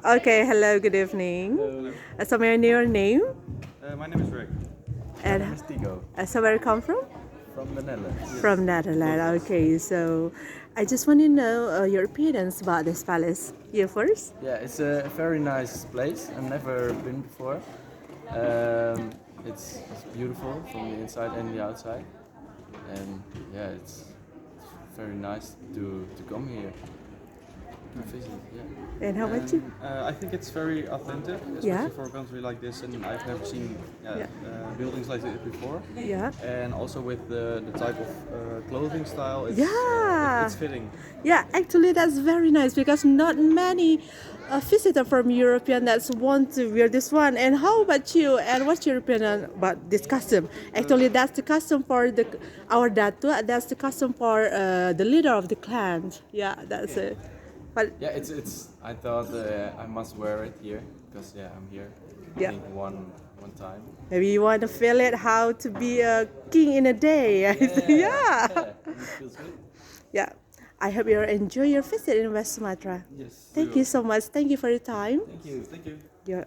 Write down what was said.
Okay, hello, good evening. Hello. So may I know your name? My name is Rick. My And name is Tigo so where you come from? from the Netherlands. Yes. From Netherlands. Okay, so I just want to know your opinions about this palace. You first? Yeah, it's a very nice place. I've never been before. Um, it's beautiful from the inside and the outside, and yeah, it's very nice to come here to visit. Yeah. And how about you? I think it's very authentic, Yeah. especially for a country like this, and I've never seen Yeah. buildings like this before. Yeah. And also with the type of clothing style, Yeah. it's fitting. Yeah, actually that's very nice because not many visitors from European that want to wear this one. And how about you? And what's your opinion about this custom? Actually, that's the custom for our datua. That's the custom for the leader of the clan. Yeah, that's it. But Yeah, it's. I thought I must wear it here because yeah, I'm here. Yeah. I think one time. maybe you want to feel it how to be a king in a day. Yeah. Yeah, and it feels good. Yeah. I hope you enjoy your visit in West Sumatra. Yes. Thank you so much. Thank you for your time. Thank you. Thank you. Yeah.